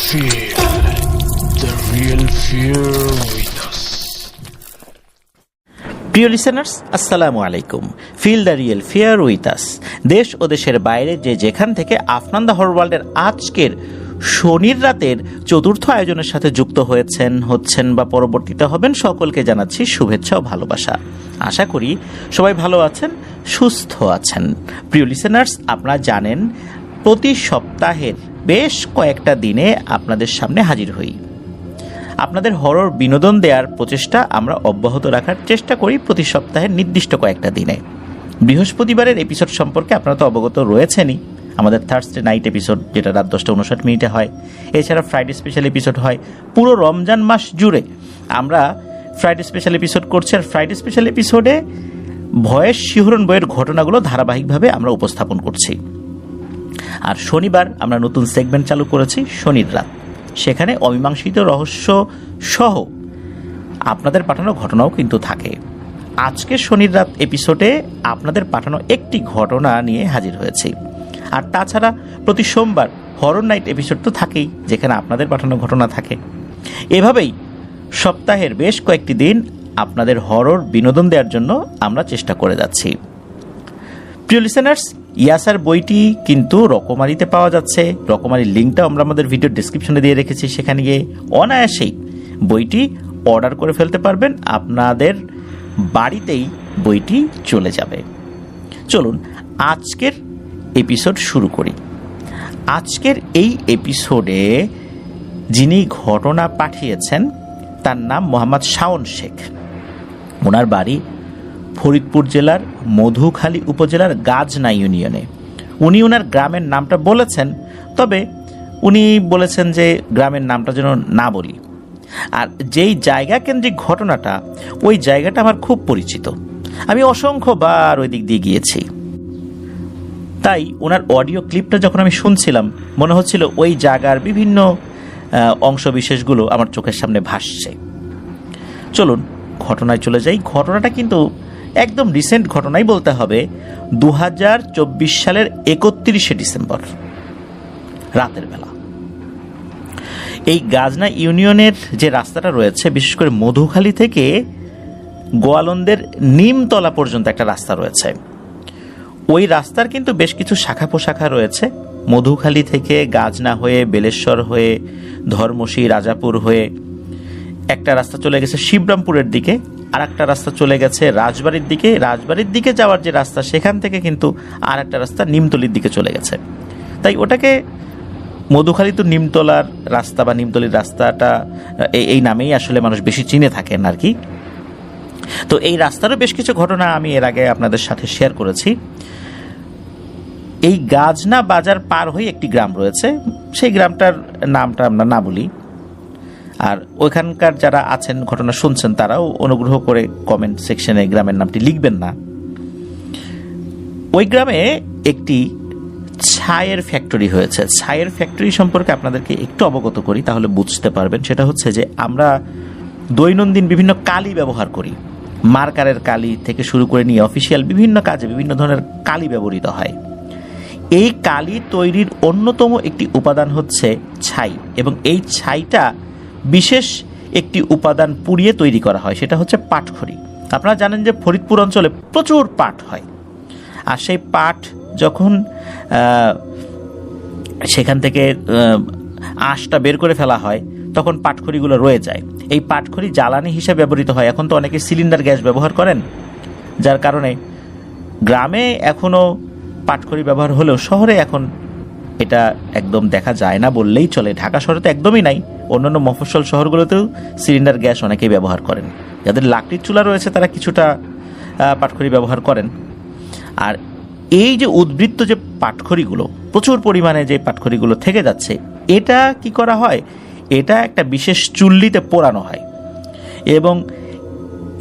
Feel the real fear with us. প্রিয় listeners, আসসালামু আলাইকুম। Feel the real fear with us. দেশ ও দেশের বাইরে যেখান থেকে আফনান দ্য হরর ওয়ার্ল্ডের আজকের শনির রাতের চতুর্থ আয়োজনের সাথে যুক্ত হচ্ছেন বা পরবর্তীতে হবেন, সকলকে জানাচ্ছি শুভেচ্ছা ও ভালোবাসা। আশা করি সবাই ভালো আছেন, সুস্থ আছেন। প্রিয় লিসেনার্স, আপনারা জানেন প্রতি সপ্তাহের বেশ কয়েকটা দিনে আপনাদের সামনে হাজির হই। আপনাদের হরর বিনোদন দেওয়ার প্রচেষ্টা আমরা অব্যাহত রাখার চেষ্টা করি প্রতি সপ্তাহের নির্দিষ্ট কয়েকটা দিনে। বৃহস্পতিবারের এপিসোড সম্পর্কে আপনারা তো অবগত রয়েছেনই, আমাদের থার্সডে নাইট এপিসোড যেটা রাত 10:59 হয়। এছাড়া ফ্রাইডে স্পেশাল এপিসোড হয়। পুরো রমজান মাস জুড়ে আমরা ফ্রাইডে স্পেশাল এপিসোড করছি, আর ফ্রাইডে স্পেশাল এপিসোডে ভয়ের শিহরণ বইয়ের ঘটনাগুলো ধারাবাহিকভাবে আমরা উপস্থাপন করছি। আর শনিবার আমরা নতুন সেগমেন্ট চালু করেছি, শনির রাত। সেখানে অমীমাংসিত রহস্য সহ আপনাদের পাঠানো ঘটনাও কিন্তু থাকে। আজকে শনির রাত এপিসোডে আপনাদের পাঠানো একটি ঘটনা নিয়ে হাজির হয়েছি। আর তাছাড়া প্রতি সোমবার হরর নাইট এপিসোড তো থাকেই, যেখানে আপনাদের পাঠানো ঘটনা থাকে। এভাবেই সপ্তাহের বেশ কয়েকটি দিন আপনাদের হরর বিনোদন দেওয়ার জন্য আমরা চেষ্টা করে যাচ্ছি। প্রিয় লিসেনার্স, ইয়াসার বইটি কিন্তু রকমারিতে পাওয়া যাচ্ছে। রকমারির লিঙ্কটাও আমরা আমাদের ভিডিও ডেসক্রিপশনে দিয়ে রেখেছি। সেখানে গিয়ে অনায়াসেই বইটি অর্ডার করে ফেলতে পারবেন, আপনাদের বাড়িতেই বইটি চলে যাবে। চলুন আজকের এপিসোড শুরু করি। আজকের এই এপিসোডে যিনি ঘটনা পাঠিয়েছেন তার নাম মোহাম্মদ শাওন শেখ। ওনার বাড়ি ফরিদপুর জেলার মধুখালী উপজেলার গাজনা ইউনিয়নে। উনি ওনার গ্রামের নামটা বলেছেন, তবে উনি বলেছেন যে গ্রামের নামটা যেন না বলি। আর যেই জায়গা কেন্দ্রিক ঘটনাটা, ওই জায়গাটা আমার খুব পরিচিত। আমি অসংখ্যবার ওই দিক দিয়ে গিয়েছি। তাই ওনার অডিও ক্লিপটা যখন আমি শুনছিলাম, মনে হচ্ছিল ওই জায়গার বিভিন্ন অংশ বিশেষগুলো আমার চোখের সামনে ভাসছে। চলুন ঘটনায় চলে যাই। ঘটনাটা কিন্তু একদম রিসেন্ট ঘটনাই বলতে হবে। 2024 সালের 31শে ডিসেম্বর রাতের বেলা এই গাজনা ইউনিয়নের যে রাস্তাটা রয়েছে, বিশেষ করে মধুখালী থেকে গোয়ালন্দের নিমতলা পর্যন্ত একটা রাস্তা রয়েছে। ওই রাস্তার কিন্তু বেশ কিছু শাখা প্রশাখা রয়েছে। মধুখালী থেকে গাজনা হয়ে, বেলেশ্বর হয়ে, ধর্মশী, রাজাপুর হয়ে একটা রাস্তা চলে গেছে শিবরামপুরের দিকে, আর একটা রাস্তা চলে গেছে রাজবাড়ির দিকে। রাজবাড়ির দিকে যাওয়ার যে রাস্তা, সেখান থেকে কিন্তু আর একটা রাস্তা নিমতলির দিকে চলে গেছে। তাই ওটাকে মধুখালী তো নিমতলার রাস্তা বা নিমতলির রাস্তাটা এই নামেই আসলে মানুষ বেশি চিনে থাকেন আর কি। তো এই রাস্তারও বেশ কিছু ঘটনা আমি এর আগে আপনাদের সাথে শেয়ার করেছি। এই গাজনা বাজার পার হয়ে একটি গ্রাম রয়েছে, সেই গ্রামটার নামটা আমরা না বলি। আর ওইখানকার যারা আছেন, ঘটনা শুনছেন, তারাও অনুগ্রহ করে কমেন্ট সেকশনে গ্রামের নামটি লিখবেন না। ওই গ্রামে একটি ছায়ের ফ্যাক্টরি হয়েছে। ছায়ের ফ্যাক্টরি সম্পর্কে আপনাদেরকে একটু অবগত করি, তাহলে বুঝতে পারবেন। সেটা হচ্ছে যে আমরা দৈনন্দিন বিভিন্ন কালি ব্যবহার করি। মার্কারের কালি থেকে শুরু করে নিয়ে অফিসিয়াল বিভিন্ন কাজে বিভিন্ন ধরনের কালি ব্যবহৃত হয়। এই কালি তৈরির অন্যতম একটি উপাদান হচ্ছে ছাই, এবং এই ছাইটা বিশেষ একটি উপাদান পুড়িয়ে তৈরি করা হয়, সেটা হচ্ছে পাটখড়ি। আপনারা জানেন যে ফরিদপুর অঞ্চলে প্রচুর পাট হয়, আর সেই পাট যখন সেখান থেকে আঁশটা বের করে ফেলা হয়, তখন পাটখড়িগুলো রয়ে যায়। এই পাটখড়ি জ্বালানি হিসেবে ব্যবহৃত হয়। এখন তো অনেকে সিলিন্ডার গ্যাস ব্যবহার করেন, যার কারণে গ্রামে এখনও পাটখড়ি ব্যবহার হলেও শহরে এখন এটা একদম দেখা যায় না বললেই চলে। ঢাকা শহরে তো একদমই নাই, অন্যান্য মফস্বল শহরগুলোতেও সিলিন্ডার গ্যাস অনেকেই ব্যবহার করেন। যাদের লাকড়ির চুলা রয়েছে তারা কিছুটা পাটখড়ি ব্যবহার করেন। আর এই যে উদ্বৃত্ত যে পাটখড়িগুলো, প্রচুর পরিমাণে যে পাটখড়িগুলো থেকে যাচ্ছে, এটা কি করা হয়, এটা একটা বিশেষ চুল্লিতে পোড়ানো হয়, এবং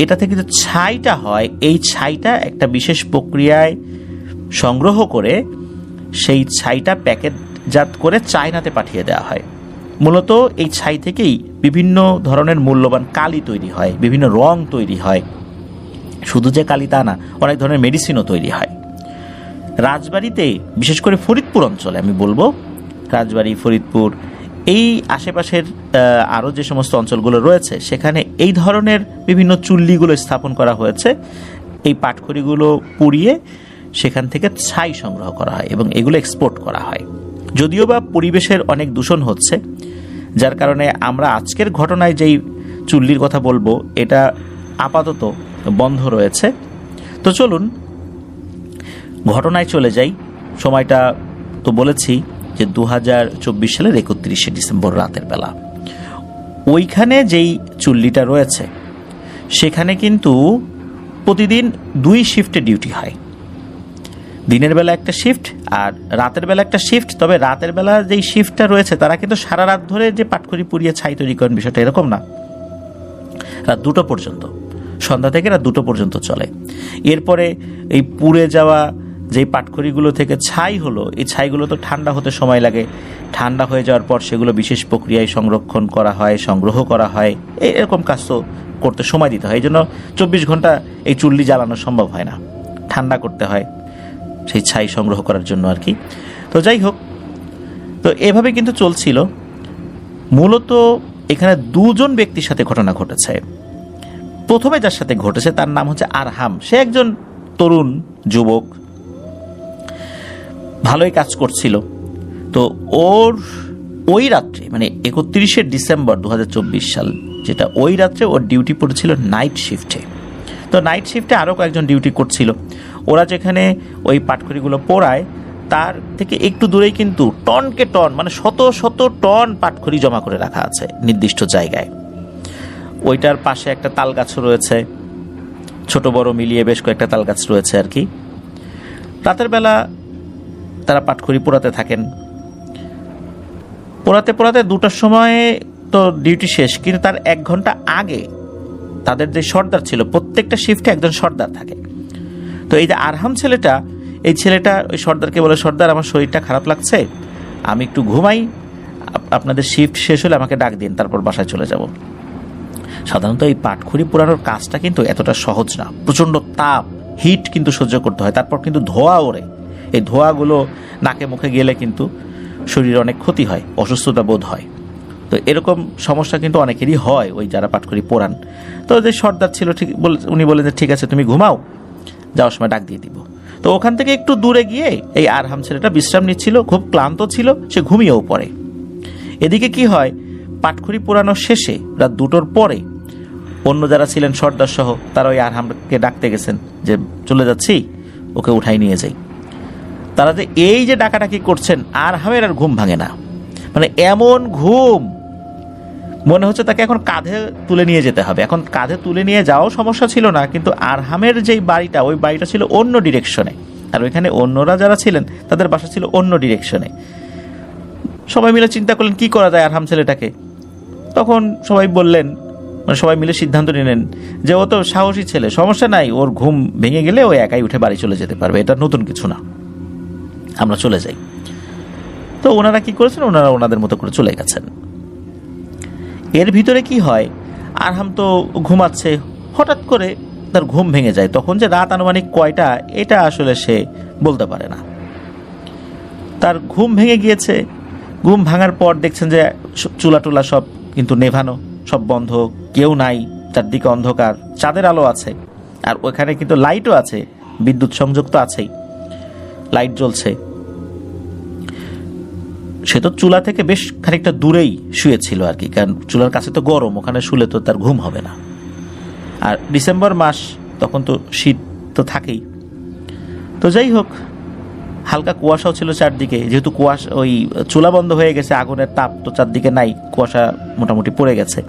এটা থেকে যে ছাইটা হয়, এই ছাইটা একটা বিশেষ প্রক্রিয়ায় সংগ্রহ করে সেই ছাইটা প্যাকেটজাত করে চায়নাতে পাঠিয়ে দেওয়া হয়। মূলত এই ছাই থেকেই বিভিন্ন ধরনের মূল্যবান কালি তৈরি হয়, বিভিন্ন রং তৈরি হয়। শুধু যে কালি তা না, অনেক ধরনের মেডিসিনও তৈরি হয়। রাজবাড়িতে, বিশেষ করে ফরিদপুর অঞ্চলে আমি বলবো, রাজবাড়ি, ফরিদপুর এই আশেপাশের আরও যে সমস্ত অঞ্চলগুলো রয়েছে সেখানে এই ধরনের বিভিন্ন চুল্লিগুলো স্থাপন করা হয়েছে। এই পাটখড়িগুলো পুড়িয়ে সেখান থেকে ছাই সংগ্রহ করা হয় এবং এগুলো এক্সপোর্ট করা হয়। যদিও বা পরিবেশের অনেক দূষণ হচ্ছে, যার কারণে আমরা আজকের ঘটনায় যেই চুল্লির কথা বলবো এটা আপাতত বন্ধ রয়েছে। তো চলুন ঘটনায় চলে যাই। সময়টা তো বলেছি যে 2024 সালের 31শে ডিসেম্বর রাতের বেলা ওইখানে যেই চুল্লিটা রয়েছে সেখানে কিন্তু প্রতিদিন 2 শিফটে ডিউটি হয়। দিনের বেলা একটা শিফট আর রাতের বেলা একটা শিফট। তবে রাতের বেলা যেই শিফটটা রয়েছে তারা কিন্তু সারা রাত ধরে যে পাটখড়ি পুড়িয়ে ছাই তৈরি করেন, বিষয়টা এরকম না। রাত 2টো পর্যন্ত, সন্ধ্যা থেকে রাত 2টো পর্যন্ত চলে। এরপরে এই পুড়ে যাওয়া যেই পাটখড়িগুলো থেকে ছাই হলো, এই ছাইগুলো তো ঠান্ডা হতে সময় লাগে। ঠান্ডা হয়ে যাওয়ার পর সেগুলো বিশেষ প্রক্রিয়ায় সংরক্ষণ করা হয়, সংগ্রহ করা হয়। এরকম কাজ তো করতে সময় দিতে হয়। এই জন্য 24 ঘন্টা এই চুল্লি জ্বালানো সম্ভব হয় না, ঠান্ডা করতে হয় সেই ছাই সংগ্রহ করার জন্য আর কি। তো যাই হোক, তো এভাবে কিন্তু চলছিল। মূলত এখানে 2জন ব্যক্তির সাথে ঘটনা ঘটেছে। প্রথমে যার সাথে ঘটেছে তার নাম হচ্ছে আরহাম। সে একজন তরুণ যুবক, ভালোই কাজ করছিল। তো ওর ওই রাত্রে মানে 31শে ডিসেম্বর 2024 সাল, যেটা ওই রাত্রে ওর ডিউটি পড়েছিল নাইট শিফটে। তো নাইট শিফটে আরও কয়েকজন ডিউটি করছিল। ওরা যেখানে ওই পাটখড়িগুলো পোড়ায় তার থেকে একটু দূরেই কিন্তু টনকে টন মানে শত শত টন পাটখড়ি জমা করে রাখা আছে নির্দিষ্ট জায়গায়। ওইটার পাশে একটা তাল গাছও রয়েছে, ছোট বড় মিলিয়ে বেশ কয়েকটা তাল গাছ রয়েছে আর কি। রাতের বেলা তারা পাটখড়ি পোড়াতে থাকেন। পোড়াতে পোড়াতে 2টার সময় তো ডিউটি শেষ, কিন্তু তার 1 ঘন্টা আগে তাদের যে সর্দার ছিল, প্রত্যেকটা শিফটে একজন সর্দার থাকে। তো এই যে আরহাম ছেলেটা, এই ছেলেটা ওই সর্দারকে বলে, সর্দার আমার শরীরটা খারাপ লাগছে, আমি একটু ঘুমাই, আপনাদের শিফট শেষ হলে আমাকে ডাক দিন, তারপর বাসায় চলে যাব। সাধারণত এই পাটখড়ি পোড়ানোর কাজটা কিন্তু এতটা সহজ না। প্রচণ্ড তাপ, হিট কিন্তু সহ্য করতে হয়। তারপর কিন্তু ধোঁয়া ওড়ে। এই ধোঁয়াগুলো নাকে মুখে গেলে কিন্তু শরীরে অনেক ক্ষতি হয়, অসুস্থতা বোধ হয়। তো এরকম সমস্যা কিন্তু অনেকেরই হয় ওই যারা পাটখড়ি পোড়ান। তো যে সর্দার ছিল ঠিক উনি বলেন যে ঠিক আছে তুমি ঘুমাও, যাওয়ার সময় ডাক দিয়ে দিব। তো ওখান থেকে একটু দূরে গিয়ে এই আরহাম ছেলেটা বিশ্রাম নিচ্ছিল, খুব ক্লান্ত ছিল, সে ঘুমিয়েও পড়ে। এদিকে কি হয়, পাটখড়ি পোড়ানোর শেষে রাত 2টোর পরে অন্য যারা ছিলেন সর্দার সহ তারা ওই আরহামকে ডাকতে গেছেন যে চলে যাচ্ছি, ওকে উঠাই নিয়ে যাই। তারা যে এই যে ডাকাডাকি করছেন, আরহামের আর ঘুম ভাঙে না। মানে এমন ঘুম, মনে হচ্ছে তাকে এখন কাঁধে তুলে নিয়ে যেতে হবে। এখন কাঁধে তুলে নিয়ে যাওয়াও সমস্যা ছিল না, কিন্তু আরহামের যেই বাড়িটা, ওই বাড়িটা ছিল অন্য ডিরেকশনে, আর ওইখানে অন্যরা যারা ছিলেন তাদের বাসা ছিল অন্য ডিরেকশনে। সবাই মিলে চিন্তা করলেন কি করা যায় আরহাম ছেলেটাকে। তখন সবাই বললেন, মানে সবাই মিলে সিদ্ধান্ত নিলেন যে ও তো সাহসী ছেলে, সমস্যা নাই, ওর ঘুম ভেঙে গেলে ও একাই উঠে বাড়ি চলে যেতে পারবে, এটা নতুন কিছু না, আমরা চলে যাই। তো ওনারা কি করেছেন, ওনারা ওনাদের মতো করে চলে গেছেন। এর ভিতরে কি হয়, আরহাম তো ঘুমাচ্ছে, হঠাৎ করে তার ঘুম ভেঙে যায়। তখন যে রাত আনুমানিক কয়টা এটা আসলে সে বলতে পারে না। তার ঘুম ভেঙে গিয়েছে। ঘুম ভাঙার পর দেখছেন যে চুলা টুলা সব কিন্তু নেভানো, সব বন্ধ, কেউ নাই, চারদিকে অন্ধকার, চাঁদের আলো আছে, আর ওখানে কিন্তু লাইটও আছে, বিদ্যুৎ সংযোগ তো আছেই, লাইট জ্বলছে। সে তো চুলা থেকে বেশ খানিকটা দূরেই শুয়েছিল আর কি, কারণ চুলার কাছে তো গরম, ওখানে শুলে তো তার ঘুম হবে না। আর ডিসেম্বর মাস, তখন তো শীত তো থাকেই। তো যাই হোক, হালকা কুয়াশাও ছিল চারদিকে, যেহেতু কুয়াশা, ওই চুলা বন্ধ হয়ে গেছে, আগুনের তাপ তো চারদিকে নাই, কুয়াশা মোটামুটি পড়ে গেছে।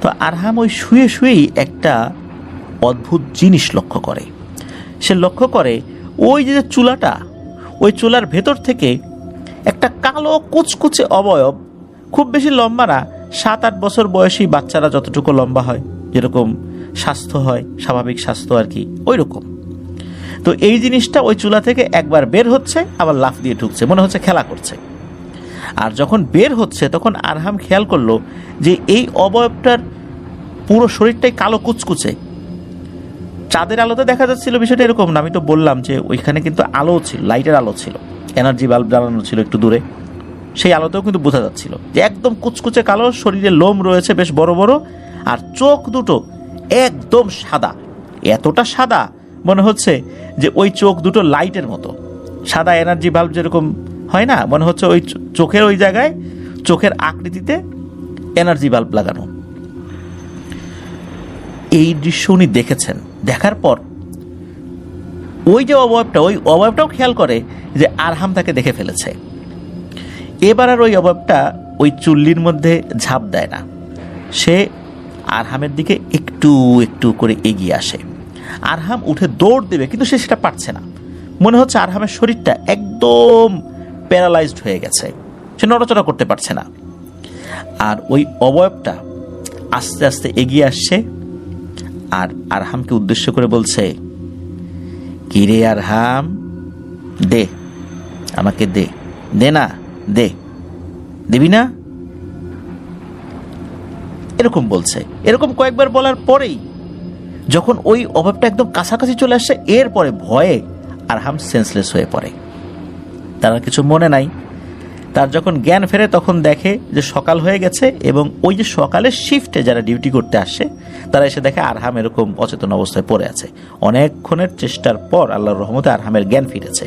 তো আরহাম ওই শুয়ে শুয়েই একটা অদ্ভুত জিনিস লক্ষ্য করে। সে লক্ষ্য করে ওই যে চুলাটা, ওই চুলার ভেতর থেকে একটা কালো কুচকুচে অবয়ব, খুব বেশি লম্বা না, 7-8 বছর বয়সী বাচ্চারা যতটুকু লম্বা হয়, যেরকম স্বাস্থ্য হয়, স্বাভাবিক স্বাস্থ্য আর কি, ওই রকম। তো এই জিনিসটা ওই চুলা থেকে একবার বের হচ্ছে, আবার লাফ দিয়ে ঢুকছে, মনে হচ্ছে খেলা করছে। আর যখন বের হচ্ছে তখন আরহাম খেয়াল করলো যে এই অবয়বটার পুরো শরীরটাই কালো কুচকুচে। চাঁদের আলোতে দেখা যাচ্ছিল বিষয়টা এরকম না, আমি তো বললাম যে ওইখানে কিন্তু আলো ছিল, লাইটের আলো ছিল, এনার্জি বাল্ব জ্বালানো ছিল একটু দূরে, সেই আলোতেও কিন্তু বোঝা যাচ্ছিল যে একদম কুচকুচে কালো, শরীরে লোম রয়েছে বেশ বড় বড়, আর চোখ দুটো একদম সাদা, এতটা সাদা মনে হচ্ছে যে ওই চোখ দুটো লাইটের মতো, সাদা এনার্জি বাল্ব যেরকম হয় না, মনে হচ্ছে ওই চোখের ওই জায়গায় চোখের আকৃতিতে এনার্জি বাল্ব লাগানো। এই দৃশ্য উনি দেখেছেন। দেখার পর ওই যে অবয়বটা, ওই অবয়বটাও খেয়াল করে যে আরহাম তাকে দেখে ফেলেছে। এবার আর ওই অবয়বটা ওই চুল্লির মধ্যে ঝাঁপ দেয় না, সে আরহামের দিকে একটু একটু করে এগিয়ে আসে। আরহাম উঠে দৌড় দেবে, কিন্তু সে সেটা পারছে না। মনে হচ্ছে আরহামের শরীরটা একদম প্যারালাইজড হয়ে গেছে, সে নড়াচড়া করতে পারছে না। আর ওই অবয়বটা আস্তে আস্তে এগিয়ে আসছে আর আরহামকে উদ্দেশ্য করে বলছে, কিরে আরহাম, দে, আমাকে দে, দে না, দে, দিবি না, এরকম বলছে। এরকম কয়েকবার বলার পরেই যখন ওই অভাবটা একদম কাছাকাছি চলে আসছে, এরপরে ভয়ে আরহাম সেন্সলেস হয়ে পড়ে। তার আর কিছু মনে নাই। তার যখন জ্ঞান ফেরে তখন দেখে যে সকাল হয়ে গেছে, এবং ওই যে সকালের শিফটে যারা ডিউটি করতে আসে তারা এসে দেখে আরহাম এরকম অচেতন অবস্থায় পড়ে আছে। অনেকক্ষণের চেষ্টার পর আল্লাহর রহমতে আরহামের জ্ঞান ফিরেছে।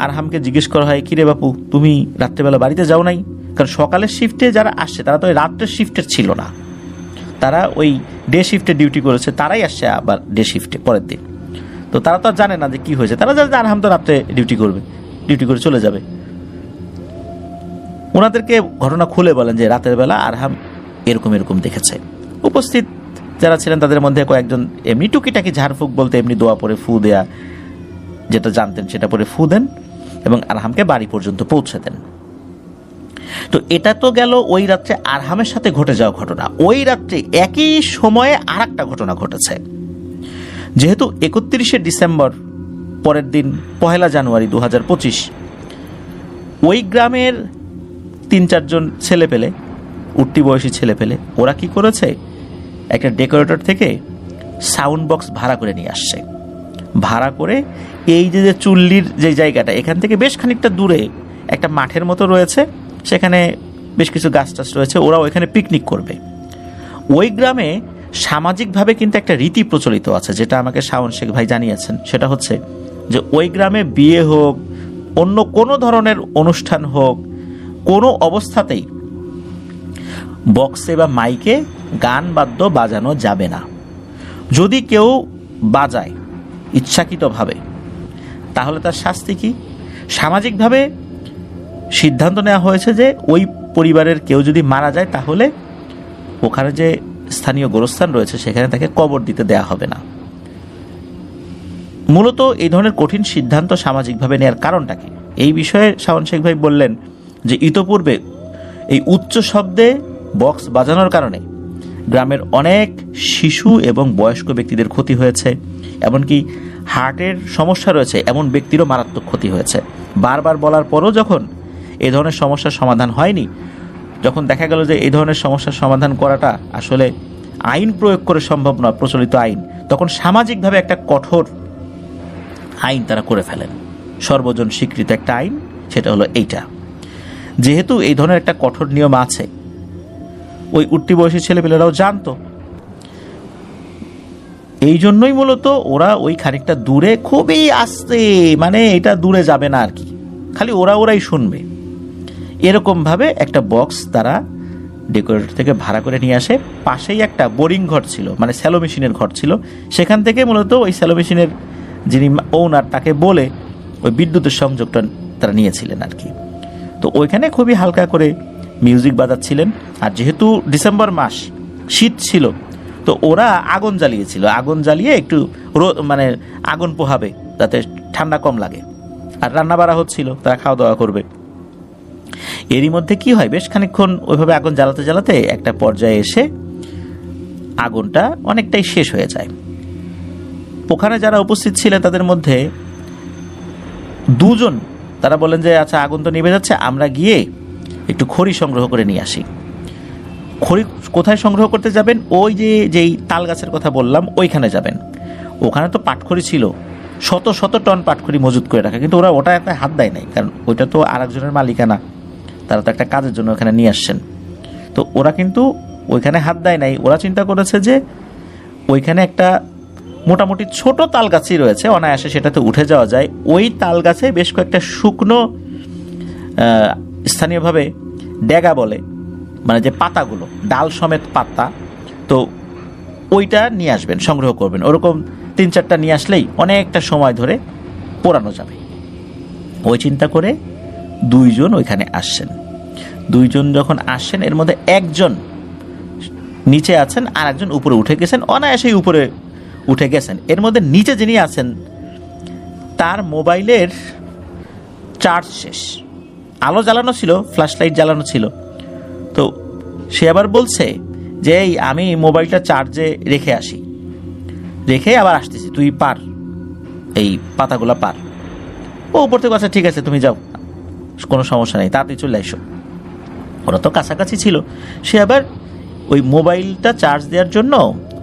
আরহামকে জিজ্ঞেস করা হয়, কিরে বাপু, তুমি রাত্রেবেলা বাড়িতে যাও নাই? কারণ সকালের শিফটে যারা আসছে তারা তো ওই রাত্রের শিফটের ছিল না, তারা ওই ডে শিফটে ডিউটি করেছে, তারাই আসছে আবার ডে শিফটে পরের দিন। তো তারা তো আর জানে না যে কি হয়েছে, তারা জানে যে আরহাম তো রাত্রে ডিউটি করবে, ডিউটি করে চলে যাবে। ওনাদেরকে ঘটনা খুলে বলেন যে রাতের বেলা আরহাম এরকম এরকম দেখেছে। উপস্থিত যারা ছিলেন তাদের মধ্যে কয়েকজন এমনি টুকিটাকি ঝাড়ফুঁক বলতে এমনি দোয়া পরে ফু দেয়া যেটা জানতেন সেটা পরে ফু দেন এবং আরহামকে বাড়ি পর্যন্ত পৌঁছে দেন। তো এটা তো গেল ওই রাত্রে আরহামের সাথে ঘটে যাওয়া ঘটনা। ওই রাত্রে একই সময়ে আর একটা ঘটনা ঘটেছে। যেহেতু 31শে ডিসেম্বর, পরের দিন 1 জানুয়ারি 2025, ওই গ্রামের 3-4 জন ছেলে পেলে, উঠতি বয়সী ছেলে পেলে, ওরা কি করেছে, একটা ডেকোরেটর থেকে সাউন্ড বক্স ভাড়া করে নিয়ে আসছে। ভাড়া করে এই যে চুল্লির যে জায়গাটা, এখান থেকে বেশ খানিকটা দূরে একটা মাঠের মতো রয়েছে, সেখানে বেশ কিছু গাছ টাছ রয়েছে, ওরা ওইখানে পিকনিক করবে। ওই গ্রামে সামাজিকভাবে কিন্তু একটা রীতি প্রচলিত আছে, যেটা আমাকে শাওন শেখ ভাই জানিয়েছেন। সেটা হচ্ছে যে ওই গ্রামে বিয়ে হোক, অন্য কোনো ধরনের অনুষ্ঠান হোক, কোনো অবস্থাতেই বক্সে বা মাইকে গান বাদ্য বাজানো যাবে না। যদি কেউ বাজায় ইচ্ছাকৃতভাবে, তাহলে তার শাস্তি কি? সামাজিকভাবে সিদ্ধান্ত নেওয়া হয়েছে যে ওই পরিবারের কেউ যদি মারা যায় তাহলে ওখানে যে স্থানীয় গোরস্থান রয়েছে সেখানে তাকে কবর দিতে দেয়া হবে না। মূলত এই ধরনের কঠিন সিদ্ধান্ত সামাজিকভাবে নেওয়ার কারণটা কি, এই বিষয়ে শাওন শেখ ভাই বললেন যে ইতোপূর্বে এই উচ্চ শব্দে বক্স বাজানোর কারণে গ্রামের অনেক শিশু এবং বয়স্ক ব্যক্তিদের ক্ষতি হয়েছে, এমনকি হার্টের সমস্যা রয়েছে এমন ব্যক্তিরও মারাত্মক ক্ষতি হয়েছে। বারবার বলার পরও যখন এই ধরনের সমস্যার সমাধান হয়নি, যখন দেখা গেল যে এই ধরনের সমস্যার সমাধান করাটা আসলে আইন প্রয়োগ করে সম্ভব নয়, প্রচলিত আইন, তখন সামাজিকভাবে একটা কঠোর আইন তারা করে ফেলেন। সর্বজন স্বীকৃত একটা আইন, সেটা হলো এইটা। যেহেতু এই ধরনের একটা কঠোর নিয়ম আছে, ওই উঠতি বয়সী ছেলেপেলেরাও জানতো, এই জন্যই মূলত ওরা ওই খানিকটা দূরে, খুবই আস্তে, মানে এটা দূরে যাবে না আর কি, খালি ওরাই শুনবে, এরকমভাবে একটা বক্স তারা ডেকোরেটর থেকে ভাড়া করে নিয়ে আসে। পাশেই একটা বোরিং ঘর ছিল, মানে স্যালো মেশিনের ঘর ছিল, সেখান থেকে মূলত ওই স্যালো মেশিনের যিনি ওনার তাকে বলে ওই বিদ্যুতের সংযোগটা তারা নিয়েছিলেন আর কি। তো ওইখানে খুবই হালকা করে মিউজিক বাজাচ্ছিলেন। আর যেহেতু ডিসেম্বর মাস, শীত ছিল, তো ওরা আগুন জ্বালিয়েছিল, আগুন জ্বালিয়ে একটু মানে আগুন পোহাবে যাতে ঠান্ডা কম লাগে। আর রান্না বাড়া হচ্ছিল, তারা খাওয়া দাওয়া করবে। এরই মধ্যে কি হয়, বেশ খানিকক্ষণ ওইভাবে আগুন জ্বালাতে জ্বালাতে একটা পর্যায়ে এসে আগুনটা অনেকটাই শেষ হয়ে যায়। ওখানে যারা উপস্থিত ছিলেন তাদের মধ্যে 2 জন তারা বলেন যে আচ্ছা, আগুন তো নিভে যাচ্ছে, আমরা গিয়ে একটু খড়ি সংগ্রহ করে নিয়ে আসি। খড়ি কোথায় সংগ্রহ করতে যাবেন? ওই যেই তাল গাছের কথা বললাম ওইখানে যাবেন। ওখানে তো পাটখড়ি ছিল, শত শত টন পাটখড়ি মজুত করে রাখা, কিন্তু ওরা ওটা একটা হাত দেয় নাই, কারণ ওইটা তো আরেকজনের মালিকানা, তারা তো একটা কাজের জন্য ওখানে নিয়ে আসছেন। তো ওরা কিন্তু ওইখানে হাত দেয় নাই, ওরা চিন্তা করেছে যে ওইখানে একটা মোটামুটি ছোট তাল গাছই রয়েছে, অনায়াসে সেটাতে উঠে যাওয়া যায়। ওই তাল গাছে বেশ কয়েকটা শুকনো স্থানীয়ভাবে ড্যাগা বলে, মানে যে পাতাগুলো ডাল সমেত পাতা, তো ওইটা নিয়ে আসবেন, সংগ্রহ করবেন। ওরকম 3-4টা নিয়ে আসলেই অনেকটা সময় ধরে পোড়ানো যাবে। ওই চিন্তা করে 2 জন ওইখানে আসছেন। 2 জন যখন আসছেন, এর মধ্যে একজন নিচে আছেন আর একজন উপরে উঠে গেছেন, অনায়াসেই উপরে উঠে গেছেন। এর মধ্যে নিচে যিনি আছেন তার মোবাইলের চার্জ শেষ, আলো জ্বালানো ছিল, ফ্ল্যাশ লাইট জ্বালানো ছিল। তো সে আবার বলছে যে এই আমি মোবাইলটা চার্জে রেখে আসি, রেখে আবার আসতেছি, তুই পার, এই পাতাগুলা পার। ও উপর থেকে আচ্ছা ঠিক আছে তুমি যাও, কোনো সমস্যা নেই, তাড়াতাড়ি চলে এসো। ওরা তো কাছাকাছি ছিল। সে আবার ওই মোবাইলটা চার্জ দেওয়ার জন্য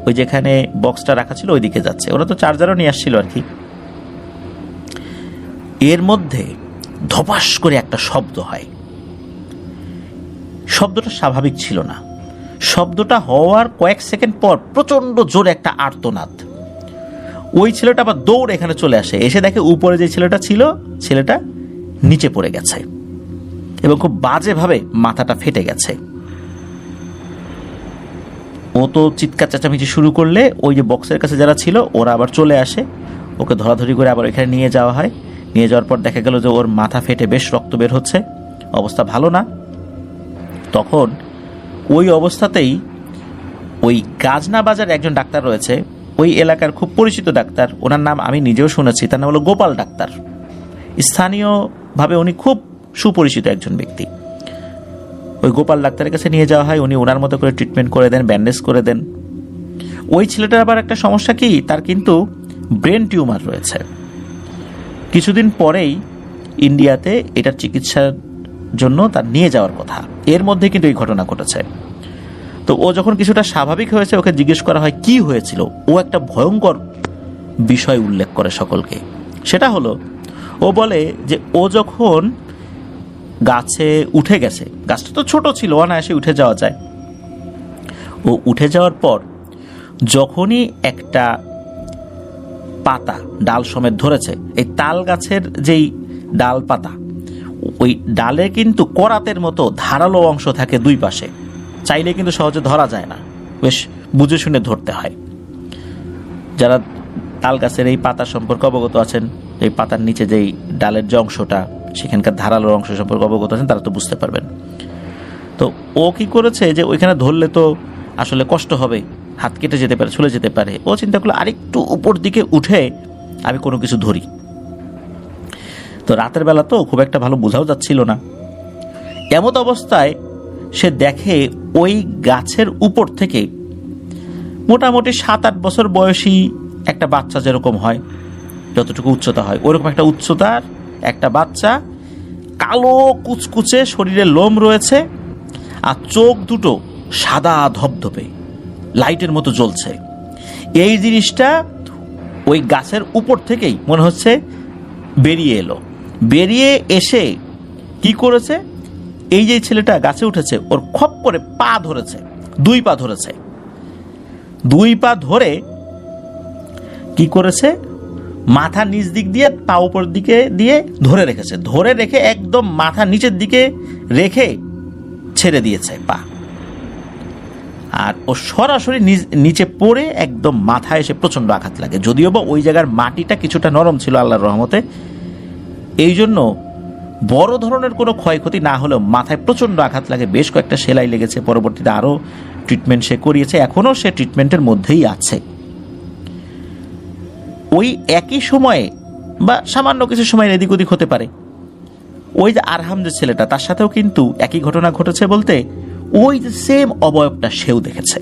ওই যেখানে বক্সটা রাখা ছিল ওইদিকে যাচ্ছে। ওরা তো চার্জারও নিয়ে আসছিল আর কি। এর মধ্যে ধপাস করে একটা শব্দ হয়। শব্দটা স্বাভাবিক ছিল না। শব্দটা হওয়ার কয়েক সেকেন্ড পর প্রচন্ড জোরে একটা আর্তনাদ। ওই ছেলেটা আবার দৌড় এখানে চলে আসে, এসে দেখে উপরে যে ছেলেটা ছিল, ছেলেটা নিচে পড়ে গেছে এবং খুব বাজেভাবে মাথাটা ফেটে গেছে। ও তো চিৎকার চেঁচামেচি শুরু করলে ওই যে বক্সের কাছে যারা ছিল ওরা আবার চলে আসে, ওকে ধরাধরি করে আবার এখানে নিয়ে যাওয়া হয়। নিয়ে যাওয়ার পর দেখা গেল যে ওর মাথা ফেটে বেশ রক্ত বের হচ্ছে, অবস্থা ভালো না। তখন ওই অবস্থাতেই ওই গাজনা বাজার একজন ডাক্তার রয়েছে, ওই এলাকার খুব পরিচিত ডাক্তার, ওনার নাম আমি নিজেও শুনেছি, তার নাম হলো গোপাল ডাক্তার। স্থানীয়ভাবে উনি খুব সুপরিচিত একজন ব্যক্তি। ওই গোপাল ডাক্তারের কাছে নিয়ে যাওয়া হয়, উনি ওনার মতো করে ট্রিটমেন্ট করে দেন, ব্যান্ডেজ করে দেন। ওই ছেলেটার আবার একটা সমস্যা কি, তার কিন্তু ব্রেন টিউমার রয়েছে। কিছুদিন পরেই ইন্ডিয়াতে এটার চিকিৎসার জন্য তার নিয়ে যাওয়ার কথা। এর মধ্যে কিন্তু এই ঘটনা ঘটেছে। তো ও যখন কিছুটা স্বাভাবিক হয়েছে, ওকে জিজ্ঞেস করা হয় কি হয়েছিল। ও একটা ভয়ঙ্কর বিষয় উল্লেখ করে সকলকে। সেটা হলো, ও বলে যে ও যখন গাছে উঠে গেছে, গাছটা তো ছোট ছিল, অনায়াসে উঠে যাওয়া যায়। ও উঠে যাওয়ার পর যখনই একটা পাতা ডাল সমেত ধরেছে, এই তাল গাছের যেই ডাল পাতা, ওই ডালে কিন্তু করাতের মতো ধারালো অংশ থাকে 2 পাশে, চাইলে কিন্তু সহজে ধরা যায় না, বেশ বুঝে শুনে ধরতে হয়। যারা তাল গাছের এই পাতা সম্পর্কে অবগত আছেন, এই পাতার নিচে যেই ডালের যে অংশটা, সেখানকার ধারালো অংশ সম্পর্কে অবগত আছেন, তারা তো বুঝতে পারবেন। তো ও কি করেছে যে ওইখানে ধরলে তো আসলে কষ্ট হবে, হাত কেটে যেতে পারে, চলে যেতে পারে। ও চিন্তা করলো আরেকটু উপর দিকে উঠে আমি কোনো কিছু ধরি। তো রাতের বেলা তো খুব একটা ভালো বোঝাও যাচ্ছিল না। এমত অবস্থায় সে দেখে ওই গাছের উপর থেকে মোটামুটি 7-8 বছর বয়সী একটা বাচ্চা যেরকম হয়, যতটুকু উচ্চতা হয়, ওরকম একটা উচ্চতার একটা বাচ্চা, কালো কুচকুচে শরীরে লোম রয়েছে, আর চোখ দুটো সাদা ধবধবে লাইটের মতো জ্বলছে। এই জিনিসটা ওই গাছের উপর থেকেই মনে হচ্ছে বেরিয়ে এলো। বেরিয়ে এসে কি করেছে, এই যে ছেলেটা গাছে উঠেছে ওর খপ করে পা ধরেছে, 2 পা ধরেছে। 2 পা ধরে কি করেছে, মাথা নিচ দিক দিয়ে পা উপর দিকে দিয়ে ধরে রেখেছে। ধরে রেখে একদম মাথা নিচের দিকে রেখে ছেড়ে দিয়েছে পা। আর ও সরাসরি নিচে পড়ে একদম মাথায় এসে প্রচণ্ড আঘাত লাগে। যদিও বা ওই জায়গার মাটিটা কিছুটা নরম ছিল আল্লাহর রহমতে, এই জন্য বড় ধরনের কোনো ক্ষয়ক্ষতি না হলেও মাথায় প্রচণ্ড আঘাত লাগে, বেশ কয়েকটা সেলাই লেগেছে। পরবর্তীতে আরও ট্রিটমেন্ট সে করিয়েছে, এখনও সে ট্রিটমেন্টের মধ্যেই আছে। ওই একই সময়ে বা সামান্য কিছু সময় এদিক ওদিক হতে পারে, ওই যে আরহাম যে ছেলেটা, তার সাথেও কিন্তু একই ঘটনা ঘটেছে। বলতে ওই যে সেম অবয়বটা সেও দেখেছে।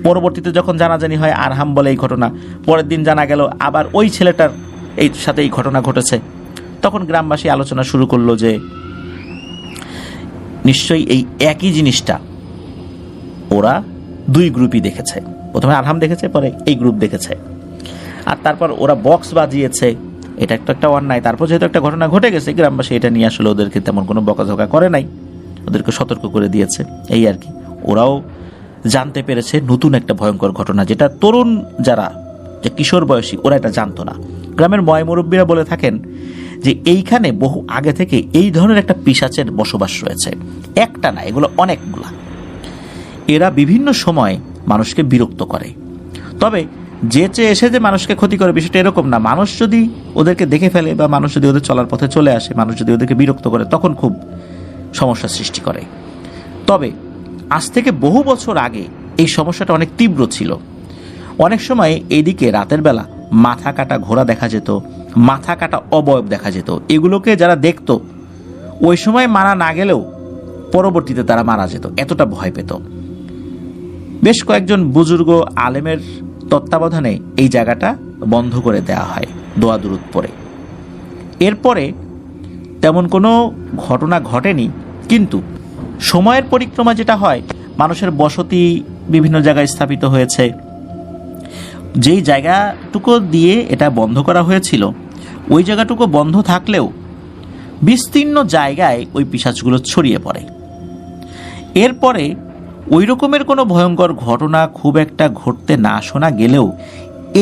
পরবর্তীতে যখন জানাজানি হয়, আরহাম বলে এই ঘটনা, পরের দিন জানা গেল আবার ওই ছেলেটার এই সাথে এই ঘটনা ঘটেছে। তখন গ্রামবাসী আলোচনা শুরু করলো যে নিশ্চয়ই এই একই জিনিসটা ওরা 2 গ্রুপই দেখেছে। প্রথমে আরহাম দেখেছে, পরে এই গ্রুপ দেখেছে। আর তারপর ওরা বক্স বাজিয়েছে, এটা একটা অন্যায়। তারপর যেহেতু একটা ঘটনা ঘটে গেছে, গ্রামবাসী এটা নিয়ে আসলে ওদেরকে তেমন কোনো বকাঝকা করে নাই। ওদেরকে সতর্ক করে দিয়েছে, এই আর কি। ওরাও জানতে পেরেছে নতুন একটা ভয়ঙ্কর ঘটনা, যেটা তরুণ যারা, যে কিশোর বয়সী, ওরা এটা জানতো না। গ্রামের ময়-মুরব্বীরা বলে থাকেন যে এইখানে বহু আগে থেকে এই ধরনের একটা পিশাচের বসবাস রয়েছে। একটা না, এগুলো অনেকগুলা। এরা বিভিন্ন সময় মানুষকে বিরক্ত করে, তবে যে চেয়ে এসে যে মানুষকে ক্ষতি করে বিষয়টা এরকম না। মানুষ যদি ওদেরকে দেখে ফেলে বা মানুষ যদি ওদের চলার পথে চলে আসে, মানুষ যদি ওদেরকে বিরক্ত করে, তখন খুব সমস্যা সৃষ্টি করে। তবে আজ থেকে বহু বছর আগে এই সমস্যাটা অনেক তীব্র ছিল। অনেক সময় এইদিকে রাতের বেলা মাথা কাটা ঘোড়া দেখা যেত, মাথা কাটা অবয়ব দেখা যেত। এগুলোকে যারা দেখতো ওই সময় মারা না গেলেও পরবর্তীতে তারা মারা যেত, এতটা ভয় পেত। বেশ কয়েকজন বুজুর্গ আলেমের তত্ত্বাবধানে এই জায়গাটা বন্ধ করে দেওয়া হয় দোয়া দুরুদ পড়ে। এরপরে তেমন কোনো ঘটনা ঘটেনি, কিন্তু সময়ের পরিক্রমা যেটা হয়, মানুষের বসতি বিভিন্ন জায়গায় স্থাপিত হয়েছে। যেই জায়গাটুকু দিয়ে এটা বন্ধ করা হয়েছিল, ওই জায়গাটুকু বন্ধ থাকলেও বিস্তীর্ণ জায়গায় ওই পিশাচগুলো ছড়িয়ে পড়ে। এরপরে ওই রকমের কোনো ভয়ঙ্কর ঘটনা খুব একটা ঘটতে না শোনা গেলেও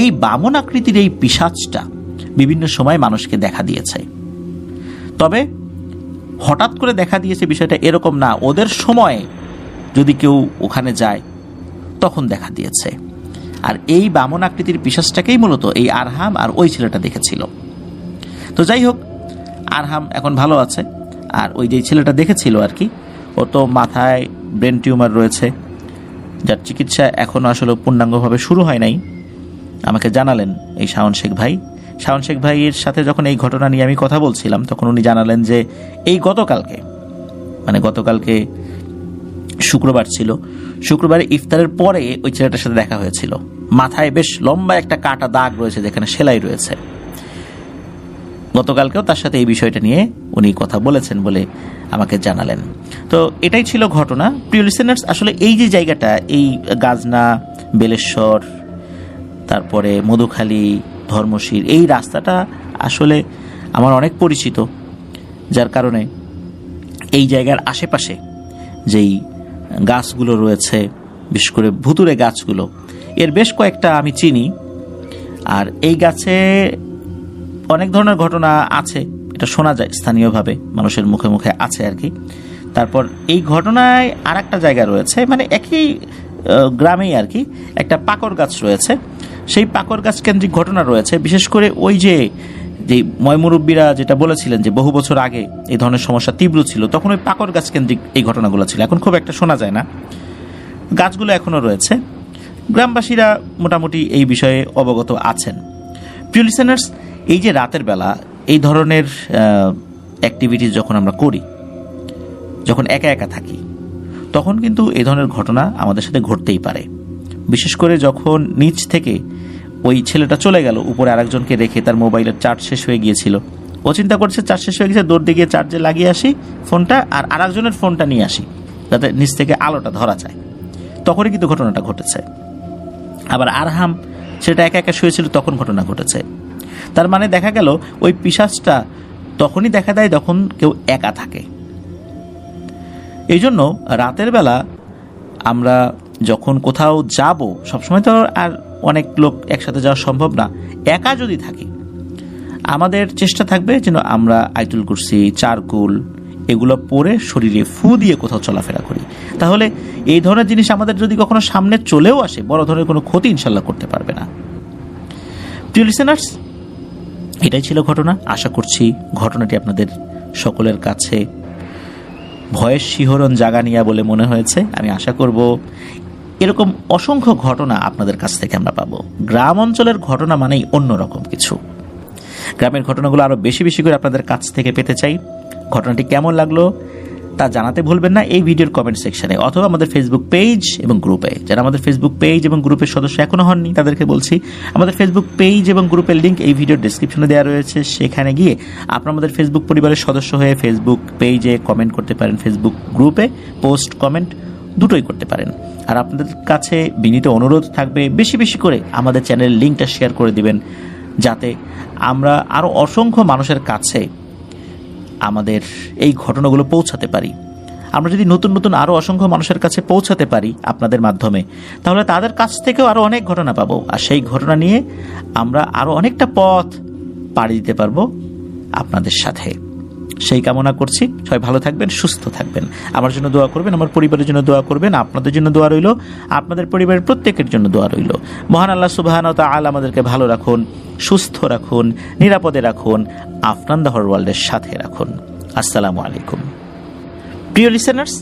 এই বামন আকৃতির এই পিশাচটা বিভিন্ন সময় মানুষকে দেখা দিয়েছে। তবে হঠাৎ করে দেখা দিয়েছে বিষয়টা এরকম না, ওদের সময়ে যদি কেউ ওখানে যায় তখন দেখা দিয়েছে। আর এই বামন আকৃতির পিশাচটাকেই মূলত এই আরহাম আর ওই ছেলেটা দেখেছিল। তো যাই হোক, আরহাম এখন ভালো আছে, আর ওই যে ছেলেটা দেখেছিল আর কি, ও তো মাথায় ব্রেন টিউমার রয়েছে, যার চিকিৎসা এখনও আসলে পূর্ণাঙ্গভাবে শুরু হয় নাই। আমাকে জানালেন এই শাওন শেখ ভাইয়ের সাথে যখন এই ঘটনা নিয়ে আমি কথা বলছিলাম, তখন উনি জানালেন যে এই গতকালকে শুক্রবার ছিল, শুক্রবারে ইফতারের পরে ওই ছেলেটার সাথে দেখা হয়েছিল। মাথায় বেশ লম্বা একটা কাটা দাগ রয়েছে, যেখানে সেলাই রয়েছে। গতকালকেও তার সাথে এই বিষয়টা নিয়ে উনি কথা বলেছেন বলে আমাকে জানালেন। তো এটাই ছিল ঘটনা। প্রিয় লিসেনার্স, আসলে এই যে জায়গাটা, এই গাজনা, বেলেশ্বর, তারপরে মধুখালী, ধর্মশীর, এই রাস্তাটা আসলে আমার অনেক পরিচিত, যার কারণে এই জায়গার আশেপাশে যেই গাছগুলো রয়েছে, বিশেষ করে ভুতুরে গাছগুলো, এর বেশ কয়েকটা আমি চিনি। আর এই গাছে অনেক ধরনের ঘটনা আছে, এটা শোনা যায় স্থানীয়ভাবে, মানুষের মুখে মুখে আছে আর কি। তারপর এই ঘটনায় আর একটা জায়গা রয়েছে, মানে একই গ্রামেই আর কি, একটা পাকর গাছ রয়েছে। সেই পাকর গাছ কেন্দ্রিক ঘটনা রয়েছে, বিশেষ করে ওই যে ময়মুরব্বীরা যেটা বলেছিলেন যে বহু বছর আগে এই ধরনের সমস্যা তীব্র ছিল, তখন ওই পাকর গাছ কেন্দ্রিক এই ঘটনাগুলো ছিল। এখন খুব একটা শোনা যায় না, গাছগুলো এখনও রয়েছে। গ্রামবাসীরা মোটামুটি এই বিষয়ে অবগত আছেন। প্রিয় লিসেনার্স, এই যে রাতের বেলা এই ধরনের অ্যাক্টিভিটিস যখন আমরা করি, যখন একা একা থাকি, তখন কিন্তু এই ধরনের ঘটনা আমাদের সাথে ঘটতেই পারে। বিশেষ করে যখন নিচ থেকে ওই ছেলেটা চলে গেল, উপরে আরেকজনকে রেখে, তার মোবাইলের চার্জ শেষ হয়ে গিয়েছিল, ও চিন্তা করছে চার্জ শেষ হয়ে গেছে, দৌড় দিয়ে গিয়ে চার্জে লাগিয়ে আসি ফোনটা, আর আরেকজনের ফোনটা নিয়ে আসি যাতে নিচ থেকে আলোটা ধরা যায়। তখনই কিন্তু ঘটনাটা ঘটেছে। আবার আরহাম সেটা একা একা শুয়েছিল, তখন ঘটনা ঘটেছে। তার মানে দেখা গেল ওই পিশাচটা তখনই দেখা দেয় যখন কেউ একা থাকে। এই জন্য রাতের বেলা আমরা যখন কোথাও যাব, সবসময় তো আর অনেক লোক একসাথে যাওয়া সম্ভব না, একা যদি থাকি আমাদের চেষ্টা থাকবে যেন আমরা আয়াতুল কুরসি, চারকুল এগুলো পরে শরীরে ফু দিয়ে কোথাও চলাফেরা করি। তাহলে এই ধরনের জিনিস আমাদের যদি কখনো সামনে চলেও আসে, বড় ধরনের কোনো ক্ষতি ইনশাল্লাহ করতে পারবে না। প্রিয় লিসেনার্স, এটাই ছিল ঘটনা। আশা করছি ঘটনাটি আপনাদের সকলের কাছে ভয়ের শিহরণ জাগানিয়া বলে মনে হয়েছে। আমি আশা করব এরকম অসংখ্য ঘটনা আপনাদের কাছ থেকে আমরা পাবো। গ্রাম অঞ্চলের ঘটনা মানেই অন্যরকম কিছু। গ্রামের ঘটনাগুলো আরও বেশি বেশি করে আপনাদের কাছ থেকে পেতে চাই। ঘটনাটি কেমন লাগলো তা জানাতে ভুলবেন না এই ভিডিওর কমেন্ট সেকশনে, অথবা আমাদের ফেসবুক পেজ এবং গ্রুপে। যারা আমাদের ফেসবুক পেজ এবং গ্রুপের সদস্য এখনো হননি, তাদেরকে বলছি আমাদের ফেসবুক পেজ এবং গ্রুপের লিঙ্ক এই ভিডিওর ডেসক্রিপশনে দেওয়া রয়েছে। সেখানে গিয়ে আপনারা আমাদের ফেসবুক পরিবারের সদস্য হয়ে ফেসবুক পেজে কমেন্ট করতে পারেন, ফেসবুক গ্রুপে পোস্ট কমেন্ট দুটোই করতে পারেন। আর আপনাদের কাছে বিনীত অনুরোধ থাকবে বেশি বেশি করে আমাদের চ্যানেলের লিঙ্কটা শেয়ার করে দিবেন, যাতে আমরা আরও অসংখ্য মানুষের কাছে আমাদের এই ঘটনাগুলো পৌঁছাতে পারি। আমরা যদি নতুন নতুন আরও অসংখ্য মানুষের কাছে পৌঁছাতে পারি আপনাদের মাধ্যমে, তাহলে তাদের কাছ থেকেও আরও অনেক ঘটনা পাবো, আর সেই ঘটনা নিয়ে আমরা আরও অনেকটা পথ পাড়ি দিতে পারবো আপনাদের সাথে। সেই কামনা করছি। সবাই ভালো থাকবেন, সুস্থ থাকবেন। আমার জন্য দোয়া করবেন, আমার পরিবারের জন্য দোয়া করবেন, আপনাদের জন্য দোয়া রইল, আপনাদের পরিবারের প্রত্যেকের জন্য দোয়া রইল। মহান আল্লাহ সুবহানাহু ওয়া তাআলা আমাদেরকে ভালো রাখুন, সুস্থ রাখুন, নিরাপদে রাখুন, আফনান দ্য হর ওয়ার্ল্ডের সাথে রাখুন। আসসালামু আলাইকুম প্রিয় লিসেনার্স।